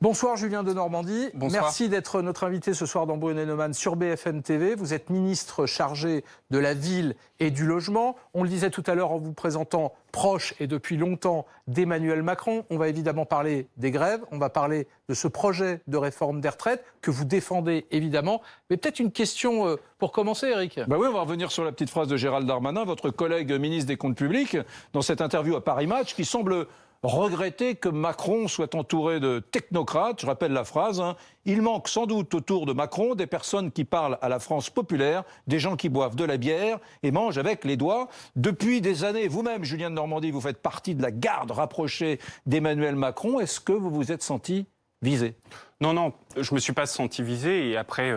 Bonsoir Julien de Normandie. Bonsoir. Merci d'être notre invité ce soir dans Brunet Neumann sur BFM TV. Vous êtes ministre chargé de la ville et du logement. On le disait tout à l'heure en vous présentant proche et depuis longtemps d'Emmanuel Macron. On va évidemment parler des grèves, on va parler de ce projet de réforme des retraites que vous défendez évidemment. Mais peut-être une question pour commencer, Eric. Oui, on va revenir sur la petite phrase de Gérald Darmanin, votre collègue ministre des Comptes publics, dans cette interview à Paris Match, qui semble regretter que Macron soit entouré de technocrates. Je rappelle la phrase, il manque sans doute autour de Macron des personnes qui parlent à la France populaire, des gens qui boivent de la bière et mangent avec les doigts. Depuis des années, vous-même, Julien de Normandie, vous faites partie de la garde rapprochée d'Emmanuel Macron. Est-ce que vous vous êtes senti visé? Non, je ne me suis pas senti visé. Et après,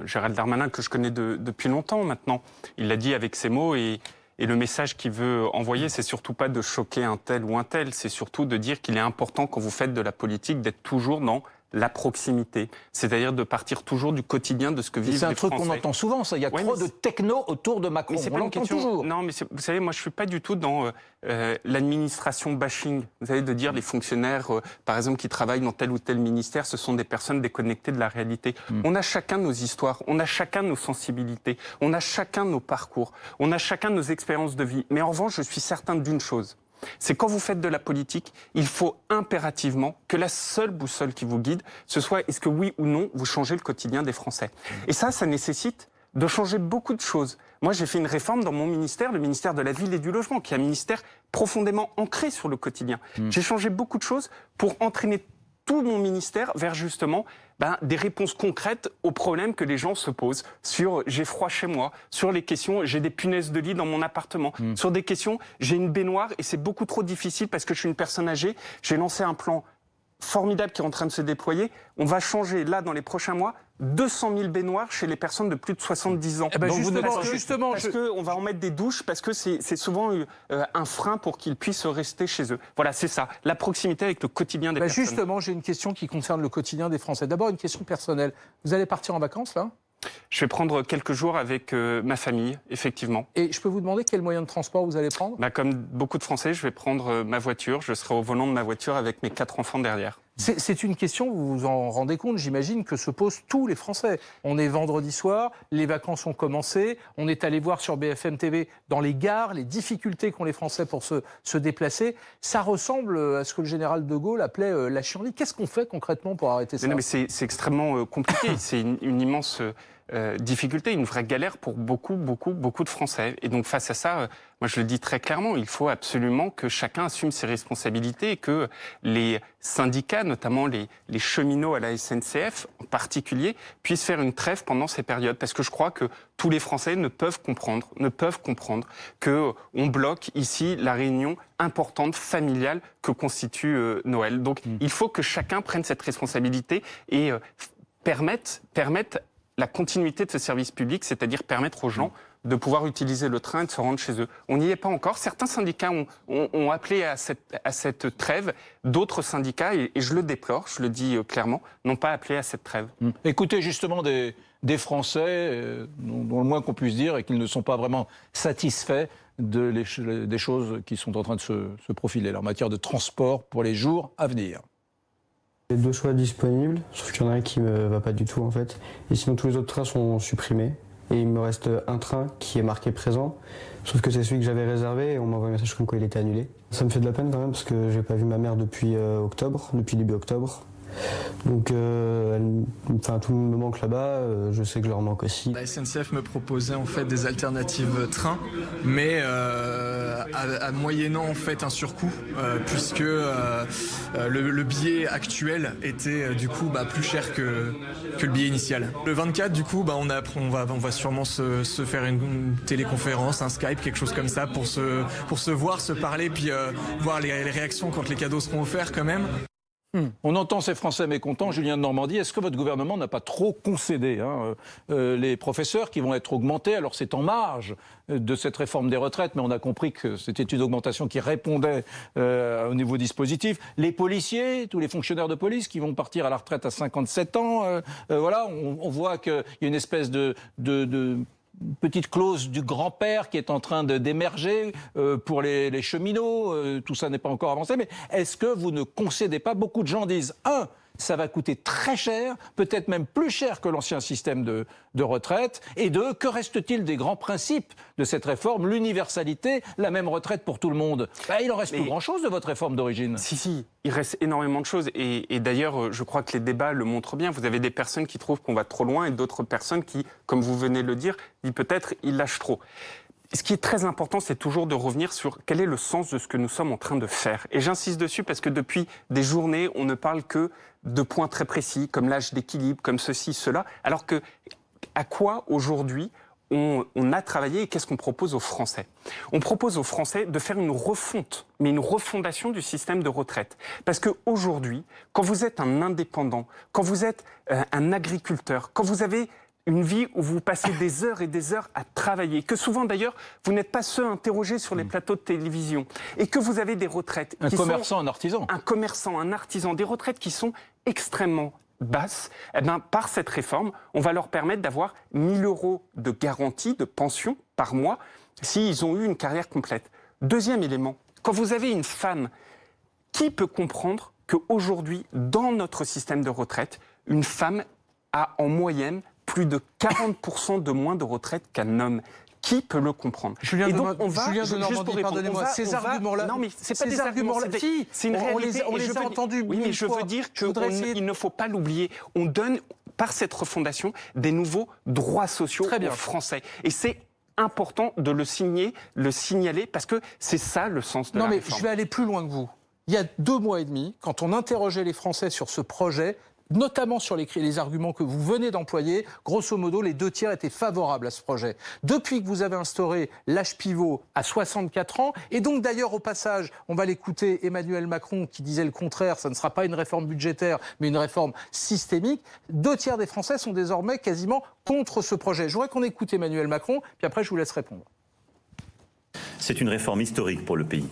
Gérald Darmanin, que je connais depuis longtemps maintenant, il l'a dit avec ses mots et le message qu'il veut envoyer, c'est surtout pas de choquer un tel ou un tel, c'est surtout de dire qu'il est important, quand vous faites de la politique, d'être toujours dans la proximité, c'est-à-dire de partir toujours du quotidien de ce que vivent les Français. C'est un truc qu'on entend souvent, ça. Il y a trop de techno autour de Macron. On l'entend toujours. Non, mais vous savez, moi, je suis pas du tout dans l'administration bashing. Vous savez, de dire les fonctionnaires, par exemple, qui travaillent dans tel ou tel ministère, ce sont des personnes déconnectées de la réalité. On a chacun nos histoires, on a chacun nos sensibilités, on a chacun nos parcours, on a chacun nos expériences de vie. Mais en revanche, je suis certain d'une chose. C'est quand vous faites de la politique, il faut impérativement que la seule boussole qui vous guide, ce soit est-ce que oui ou non, vous changez le quotidien des Français. Et ça nécessite de changer beaucoup de choses. Moi, j'ai fait une réforme dans mon ministère, le ministère de la Ville et du Logement, qui est un ministère profondément ancré sur le quotidien. J'ai changé beaucoup de choses pour entraîner tout mon ministère vers justement des réponses concrètes aux problèmes que les gens se posent sur j'ai froid chez moi, sur les questions j'ai des punaises de lit dans mon appartement, sur des questions j'ai une baignoire et c'est beaucoup trop difficile parce que je suis une personne âgée. J'ai lancé un plan formidable qui est en train de se déployer. On va changer là dans les prochains mois 200 000 baignoires chez les personnes de plus de 70 ans. Parce qu'on va en mettre des douches, parce que c'est souvent un frein pour qu'ils puissent rester chez eux. Voilà, c'est ça, la proximité avec le quotidien des personnes. Justement, j'ai une question qui concerne le quotidien des Français. D'abord, une question personnelle. Vous allez partir en vacances, là ? Je vais prendre quelques jours avec ma famille, effectivement. Et je peux vous demander quel moyen de transport vous allez prendre ? Comme beaucoup de Français, je vais prendre ma voiture. Je serai au volant de ma voiture avec mes 4 enfants derrière. C'est une question, vous vous en rendez compte, j'imagine, que se posent tous les Français. On est vendredi soir, les vacances ont commencé, on est allé voir sur BFM TV dans les gares les difficultés qu'ont les Français pour se déplacer. Ça ressemble à ce que le général de Gaulle appelait la chienlit. Qu'est-ce qu'on fait concrètement pour arrêter ça ? Non, mais c'est extrêmement compliqué. C'est une immense difficulté, une vraie galère pour beaucoup de Français. Et donc face à ça, moi je le dis très clairement, il faut absolument que chacun assume ses responsabilités et que les syndicats, notamment les cheminots à la SNCF en particulier, puissent faire une trêve pendant ces périodes. Parce que je crois que tous les Français ne peuvent comprendre qu'on bloque ici la réunion importante, familiale, que constitue Noël. Donc il faut que chacun prenne cette responsabilité et permette la continuité de ce service public, c'est-à-dire permettre aux gens de pouvoir utiliser le train et de se rendre chez eux. On n'y est pas encore. Certains syndicats ont appelé à cette trêve. D'autres syndicats, et je le déplore, je le dis clairement, n'ont pas appelé à cette trêve. Écoutez justement des Français, dont le moins qu'on puisse dire, et qu'ils ne sont pas vraiment satisfaits des choses qui sont en train de se profiler en matière de transport pour les jours à venir. Il y a 2 choix disponibles, sauf qu'il y en a un qui me va pas du tout en fait. Et sinon tous les autres trains sont supprimés. Et il me reste un train qui est marqué présent, sauf que c'est celui que j'avais réservé et on m'envoie un message comme quoi il était annulé. Ça me fait de la peine quand même parce que j'ai pas vu ma mère depuis début octobre. Donc tout le monde me manque là-bas, je sais que je leur manque aussi. La SNCF me proposait en fait des alternatives train, mais moyennant en fait un surcoût, puisque le billet actuel était du coup plus cher que le billet initial. Le 24 du coup on va sûrement se faire une téléconférence, un Skype, quelque chose comme ça pour se voir, se parler, puis voir les réactions quand les cadeaux seront offerts quand même. On entend ces Français mécontents. Julien de Normandie, est-ce que votre gouvernement n'a pas trop concédé les professeurs qui vont être augmentés, alors c'est en marge de cette réforme des retraites, mais on a compris que c'était une augmentation qui répondait au niveau dispositif. Les policiers, tous les fonctionnaires de police qui vont partir à la retraite à 57 ans, on voit qu'il y a une espèce de petite clause du grand-père qui est en train d'émerger pour les cheminots. Tout ça n'est pas encore avancé. Mais est-ce que vous ne concédez pas? Beaucoup de gens disent, ça va coûter très cher, peut-être même plus cher que l'ancien système de retraite. Et que reste-t-il des grands principes de cette réforme? L'universalité, la même retraite pour tout le monde. Il en reste plus grand-chose de votre réforme d'origine. Si, il reste énormément de choses. Et d'ailleurs, je crois que les débats le montrent bien. Vous avez des personnes qui trouvent qu'on va trop loin et d'autres personnes qui, comme vous venez de le dire, disent peut-être ils lâchent trop. Ce qui est très important, c'est toujours de revenir sur quel est le sens de ce que nous sommes en train de faire. Et j'insiste dessus parce que depuis des journées, on ne parle que de points très précis, comme l'âge d'équilibre, comme ceci, cela, alors que à quoi aujourd'hui on a travaillé et qu'est-ce qu'on propose aux Français? On propose aux Français de faire une refonte, mais une refondation du système de retraite. Parce qu'aujourd'hui, quand vous êtes un indépendant, quand vous êtes un agriculteur, quand vous avez une vie où vous passez des heures et des heures à travailler, que souvent d'ailleurs, vous n'êtes pas ceux interrogés sur les plateaux de télévision, et que vous avez des retraites un commerçant, un artisan. Un commerçant, un artisan, des retraites qui sont extrêmement basses, eh bien, par cette réforme, on va leur permettre d'avoir 1 000 € de garantie de pension par mois s'ils ont eu une carrière complète. Deuxième élément, quand vous avez une femme, qui peut comprendre qu'aujourd'hui, dans notre système de retraite, une femme a en moyenne plus de 40% de moins de retraite qu'un homme? Qui peut le comprendre? Julien de Normandie, pardonnez-moi, ces arguments-là... Non, mais c'est pas des arguments-là. C'est une réalité. On les a entendus. Oui, mais je veux dire qu'il ne faut pas l'oublier. On donne, par cette refondation, des nouveaux droits sociaux aux Français. Et c'est important de le signaler, parce que c'est ça le sens de la réforme. Non, mais je vais aller plus loin que vous. Il y a 2 mois et demi, quand on interrogeait les Français sur ce projet, notamment sur les arguments que vous venez d'employer, grosso modo, les 2 tiers étaient favorables à ce projet. Depuis que vous avez instauré l'âge pivot à 64 ans, et donc d'ailleurs au passage, on va l'écouter, Emmanuel Macron qui disait le contraire, ça ne sera pas une réforme budgétaire, mais une réforme systémique, 2 tiers des Français sont désormais quasiment contre ce projet. Je voudrais qu'on écoute Emmanuel Macron, puis après je vous laisse répondre. C'est une réforme historique pour le pays.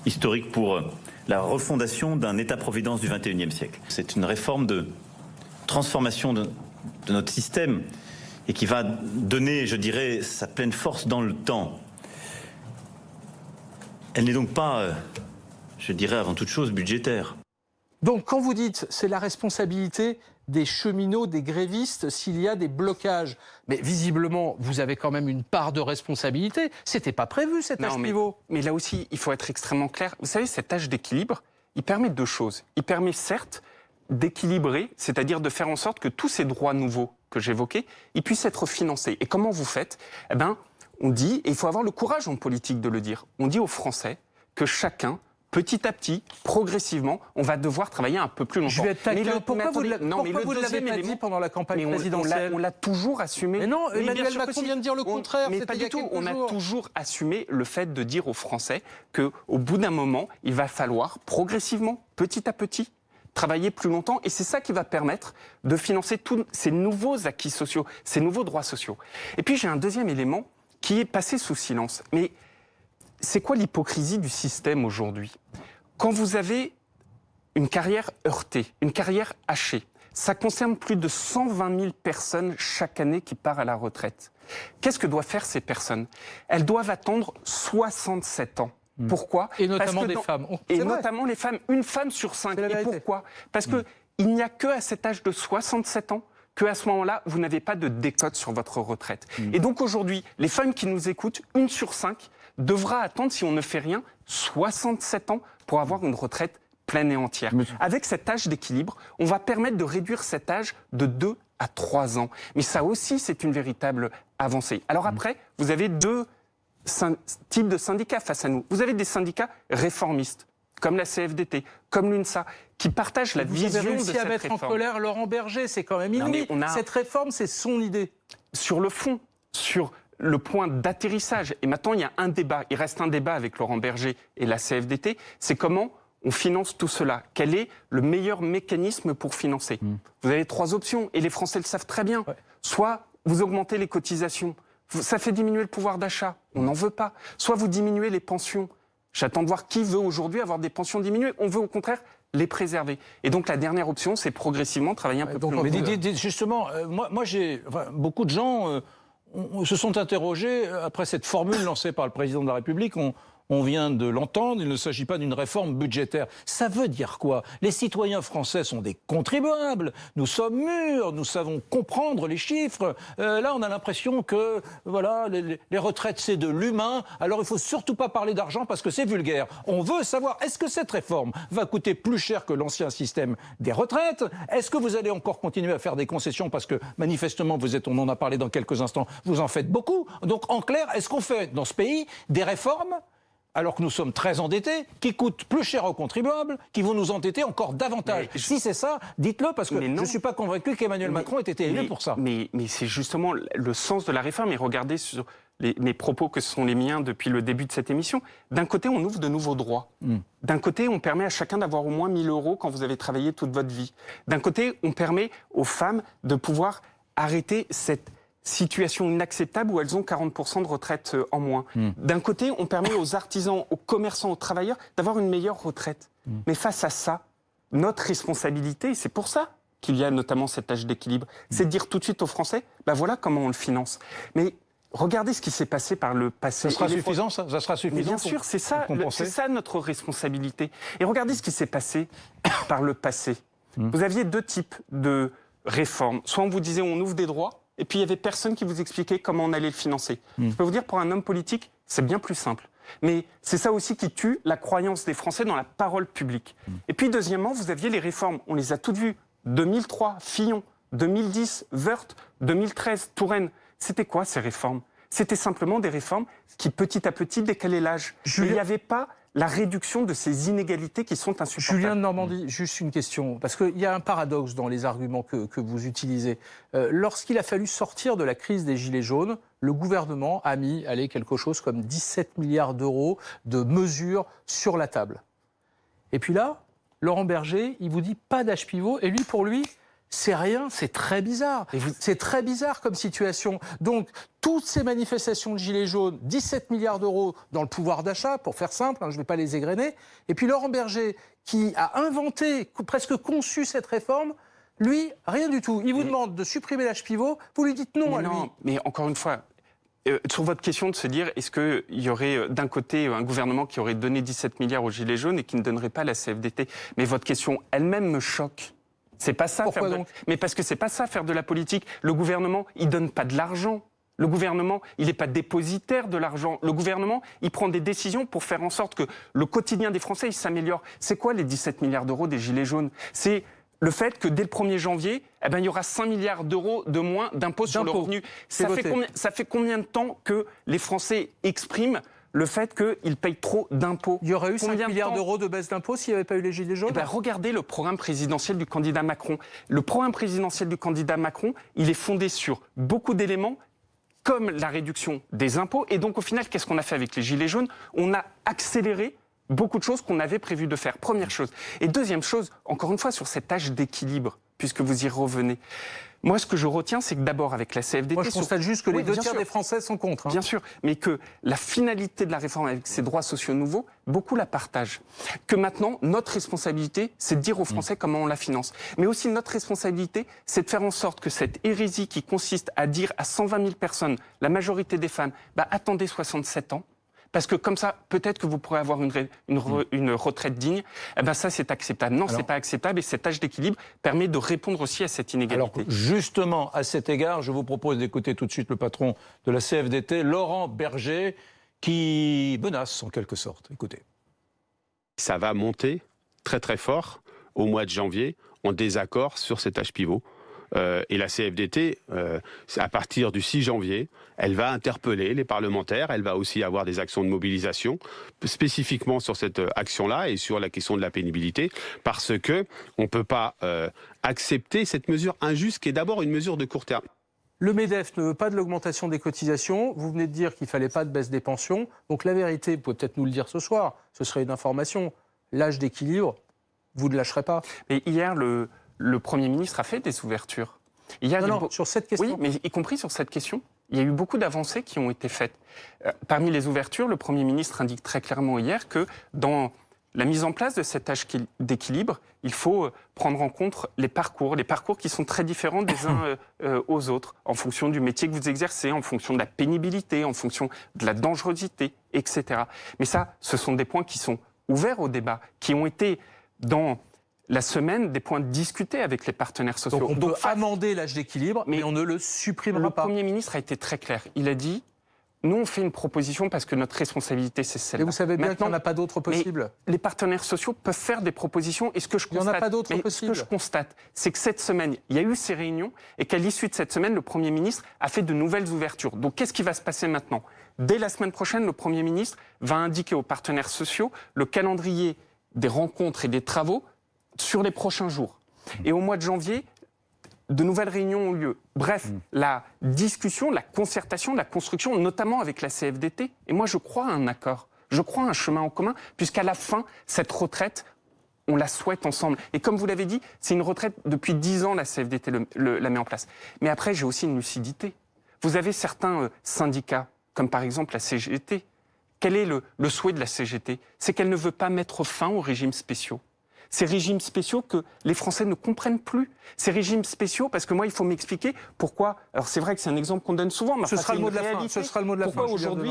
Historique pour la refondation d'un État-providence du XXIe siècle. C'est une réforme de transformation de notre système et qui va donner, je dirais, sa pleine force dans le temps. Elle n'est donc pas, je dirais, avant toute chose, budgétaire. Donc quand vous dites c'est la responsabilité des cheminots, des grévistes, s'il y a des blocages, mais visiblement vous avez quand même une part de responsabilité. C'était pas prévu cet âge pivot. Mais là aussi, il faut être extrêmement clair. Vous savez, cet âge d'équilibre, il permet 2 choses. Il permet certes d'équilibrer, c'est-à-dire de faire en sorte que tous ces droits nouveaux que j'évoquais, ils puissent être financés. Et comment vous faites? Eh bien, on dit, et il faut avoir le courage en politique de le dire, on dit aux Français que chacun, petit à petit, progressivement, on va devoir travailler un peu plus longtemps. Je vais être taquin. Pourquoi vous ne l'avez pas dit pendant la campagne présidentielle? On l'a toujours assumé. Mais non, Emmanuel Macron vient de dire le contraire. Mais pas du tout. On a toujours assumé le fait de dire aux Français qu'au bout d'un moment, il va falloir progressivement, petit à petit, travailler plus longtemps. Et c'est ça qui va permettre de financer tous ces nouveaux acquis sociaux, ces nouveaux droits sociaux. Et puis j'ai un deuxième élément qui est passé sous silence. Mais c'est quoi l'hypocrisie du système aujourd'hui? Quand vous avez une carrière heurtée, une carrière hachée, ça concerne plus de 120 000 personnes chaque année qui partent à la retraite. Qu'est-ce que doivent faire ces personnes? Elles doivent attendre 67 ans. Pourquoi? Et notamment des femmes. Et notamment les femmes. 1 femme sur 5. Et pourquoi? Parce qu'il n'y a qu'à cet âge de 67 ans qu'à ce moment-là, vous n'avez pas de décote sur votre retraite. Et donc aujourd'hui, les femmes qui nous écoutent, 1 sur 5, devra attendre, si on ne fait rien, 67 ans pour avoir une retraite pleine et entière. Avec cet âge d'équilibre, on va permettre de réduire cet âge de 2 à 3 ans. Mais ça aussi, c'est une véritable avancée. Alors après, vous avez 2 types de syndicats face à nous. Vous avez des syndicats réformistes, comme la CFDT, comme l'UNSA, qui partagent la vision de cette réforme. Vous avez réussi à mettre en colère Laurent Berger, c'est quand même inouï. Cette réforme, c'est son idée. Sur le fond, sur le point d'atterrissage, et maintenant il y a un débat, il reste un débat avec Laurent Berger et la CFDT, c'est comment on finance tout cela. Quel est le meilleur mécanisme pour financer? Vous avez 3 options, et les Français le savent très bien. Soit vous augmentez les cotisations, ça fait diminuer le pouvoir d'achat, on n'en veut pas. Soit vous diminuez les pensions. J'attends de voir qui veut aujourd'hui avoir des pensions diminuées. On veut au contraire les préserver. Et donc la dernière option, c'est progressivement travailler un peu plus longtemps. Mais justement, beaucoup de gens se sont interrogés après cette formule lancée par le président de la République. On vient de l'entendre, il ne s'agit pas d'une réforme budgétaire. Ça veut dire quoi? Les citoyens français sont des contribuables, nous sommes mûrs, nous savons comprendre les chiffres. Là, on a l'impression que voilà, les retraites, c'est de l'humain, alors il ne faut surtout pas parler d'argent parce que c'est vulgaire. On veut savoir, est-ce que cette réforme va coûter plus cher que l'ancien système des retraites? Est-ce que vous allez encore continuer à faire des concessions parce que manifestement, on en a parlé dans quelques instants, vous en faites beaucoup. Donc en clair, est-ce qu'on fait dans ce pays des réformes alors que nous sommes très endettés, qui coûtent plus cher aux contribuables, qui vont nous endetter encore davantage? Si c'est ça, dites-le, parce que je ne suis pas convaincu qu'Emmanuel Macron ait été élu pour ça. Mais c'est justement le sens de la réforme. Et regardez sur mes propos que sont les miens depuis le début de cette émission. D'un côté, on ouvre de nouveaux droits. D'un côté, on permet à chacun d'avoir au moins 1 000 € quand vous avez travaillé toute votre vie. D'un côté, on permet aux femmes de pouvoir arrêter cette situation inacceptable où elles ont 40% de retraite en moins. D'un côté, on permet aux artisans, aux commerçants, aux travailleurs d'avoir une meilleure retraite. Mais face à ça, notre responsabilité, c'est pour ça qu'il y a notamment cet âge d'équilibre, c'est de dire tout de suite aux Français, ben voilà comment on le finance. Mais regardez ce qui s'est passé par le passé. Ça sera suffisant, ça? Ça sera suffisant? Mais bien sûr, c'est ça notre responsabilité. Et regardez ce qui s'est passé par le passé. Vous aviez 2 types de réformes. Soit on vous disait on ouvre des droits, et puis il n'y avait personne qui vous expliquait comment on allait le financer. Je peux vous dire, pour un homme politique, c'est bien plus simple. Mais c'est ça aussi qui tue la croyance des Français dans la parole publique. Et puis deuxièmement, vous aviez les réformes, on les a toutes vues. 2003, Fillon, 2010, Woerth, 2013, Touraine. C'était quoi ces réformes? C'était simplement des réformes qui petit à petit décalaient l'âge. Il n'y avait pas la réduction de ces inégalités qui sont insupportables. Julien de Normandie, juste une question, parce qu'il y a un paradoxe dans les arguments que vous utilisez. Lorsqu'il a fallu sortir de la crise des Gilets jaunes, le gouvernement a mis quelque chose comme 17 milliards d'euros de mesures sur la table. Et puis là, Laurent Berger, il vous dit pas d'âge pivot, et lui, pour lui, c'est rien, c'est très bizarre. C'est très bizarre comme situation. Donc, toutes ces manifestations de Gilets jaunes, 17 milliards d'euros dans le pouvoir d'achat, pour faire simple, je ne vais pas les égrener. Et puis Laurent Berger, qui a inventé, presque conçu cette réforme, lui, rien du tout. Il vous demande de supprimer l'âge pivot, vous lui dites non à lui. Non, mais encore une fois, sur votre question de se dire, est-ce qu'il y aurait d'un côté un gouvernement qui aurait donné 17 milliards aux Gilets jaunes et qui ne donnerait pas la CFDT? Mais votre question elle-même me choque. C'est pas ça. Pourquoi donc? Mais parce que c'est pas ça faire de la politique. Le gouvernement, il donne pas de l'argent. Le gouvernement, il n'est pas dépositaire de l'argent. Le gouvernement, il prend des décisions pour faire en sorte que le quotidien des Français, il s'améliore. C'est quoi les 17 milliards d'euros des Gilets jaunes? C'est le fait que dès le 1er janvier, il y aura 5 milliards d'euros de moins d'impôts sur le revenu. Ça fait combien de temps que les Français expriment le fait qu'ils payent trop d'impôts? Il y aurait eu 5 milliards d'euros de baisse d'impôts s'il n'y avait pas eu les Gilets jaunes? Regardez le programme présidentiel du candidat Macron. Le programme présidentiel du candidat Macron, il est fondé sur beaucoup d'éléments comme la réduction des impôts. Et donc, au final, qu'est-ce qu'on a fait avec les Gilets jaunes? On a accéléré beaucoup de choses qu'on avait prévu de faire. Première chose. Et deuxième chose, encore une fois, sur cet âge d'équilibre, puisque vous y revenez. Moi, ce que je retiens, c'est que d'abord, avec la CFDT... Moi, je constate juste que les 2 tiers des Français sont contre. Bien sûr, mais que la finalité de la réforme avec ces droits sociaux nouveaux, beaucoup la partagent. Que maintenant, notre responsabilité, c'est de dire aux Français comment on la finance. Mais aussi, notre responsabilité, c'est de faire en sorte que cette hérésie qui consiste à dire à 120 000 personnes, la majorité des femmes, attendez 67 ans, parce que comme ça, peut-être que vous pourrez avoir une retraite digne. Ça, c'est acceptable. Non, ce n'est pas acceptable. Et cet âge d'équilibre permet de répondre aussi à cette inégalité. Alors, justement, à cet égard, je vous propose d'écouter tout de suite le patron de la CFDT, Laurent Berger, qui menace en quelque sorte. Écoutez. Ça va monter très très fort au mois de janvier en désaccord sur cet âge pivot. Et la CFDT, à partir du 6 janvier, elle va interpeller les parlementaires, elle va aussi avoir des actions de mobilisation, spécifiquement sur cette action-là et sur la question de la pénibilité, parce que on ne peut pas accepter cette mesure injuste qui est d'abord une mesure de court terme. Le MEDEF ne veut pas de l'augmentation des cotisations. Vous venez de dire qu'il ne fallait pas de baisse des pensions. Donc la vérité, vous pouvez peut-être nous le dire ce soir, ce serait une information. L'âge d'équilibre, vous ne lâcherez pas. Mais hier, le Premier ministre a fait des ouvertures. Sur cette question. Oui, mais y compris sur cette question. Il y a eu beaucoup d'avancées qui ont été faites. Parmi les ouvertures, le Premier ministre indique très clairement hier que dans la mise en place de cet âge d'équilibre, il faut prendre en compte les parcours qui sont très différents des uns aux autres, en fonction du métier que vous exercez, en fonction de la pénibilité, en fonction de la dangerosité, etc. Mais ça, ce sont des points qui sont ouverts au débat, qui ont été dans la semaine des points discutés avec les partenaires sociaux. Donc on peut amender l'âge d'équilibre, mais on ne le supprimera pas. Le Premier ministre a été très clair. Il a dit, nous on fait une proposition parce que notre responsabilité c'est celle-là. Et vous savez bien qu'il n'y en a pas d'autres possibles. Les partenaires sociaux peuvent faire des propositions. Et ce que je constate, il n'y en a pas d'autres possibles. Ce que je constate, c'est que cette semaine, il y a eu ces réunions et qu'à l'issue de cette semaine, le Premier ministre a fait de nouvelles ouvertures. Donc qu'est-ce qui va se passer maintenant ? Dès la semaine prochaine, le Premier ministre va indiquer aux partenaires sociaux le calendrier des rencontres et des travaux sur les prochains jours. Et au mois de janvier, de nouvelles réunions ont lieu. Bref, la discussion, la concertation, la construction, notamment avec la CFDT. Et moi, je crois à un accord. Je crois à un chemin en commun, puisqu'à la fin, cette retraite, on la souhaite ensemble. Et comme vous l'avez dit, c'est une retraite, depuis 10 ans, la CFDT la met en place. Mais après, j'ai aussi une lucidité. Vous avez certains syndicats, comme par exemple la CGT. Quel est le souhait de la CGT ? C'est qu'elle ne veut pas mettre fin aux régimes spéciaux. Ces régimes spéciaux que les Français ne comprennent plus. Ces régimes spéciaux, parce que moi, il faut m'expliquer pourquoi... Alors, c'est vrai que c'est un exemple qu'on donne souvent, mais ce sera le mot de la fin. Ce sera le mot de la fin. Pourquoi aujourd'hui,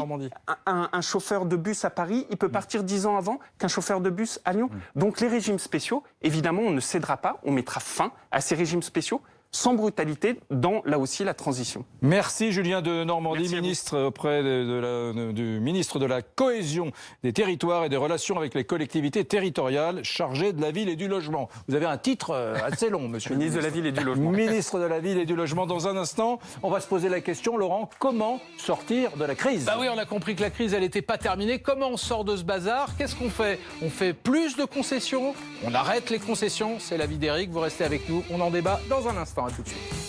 un chauffeur de bus à Paris, il peut partir 10 ans avant qu'un chauffeur de bus à Lyon. Donc, les régimes spéciaux, évidemment, on ne cédera pas, on mettra fin à ces régimes spéciaux, sans brutalité, dans, là aussi, la transition. Merci Julien de Normandie, ministre auprès du ministre de la Cohésion des Territoires et des Relations avec les collectivités territoriales, chargé de la ville et du logement. Vous avez un titre assez long, monsieur le ministre. Ministre de la Ville et du Logement. Ministre de la Ville et du Logement. Dans un instant, on va se poser la question, Laurent, comment sortir de la crise ? Bah oui, on a compris que la crise, elle n'était pas terminée. Comment on sort de ce bazar ? Qu'est-ce qu'on fait ? On fait plus de concessions ? On arrête les concessions ? C'est l'avis d'Éric. Vous restez avec nous. On en débat dans un instant. À tout de suite.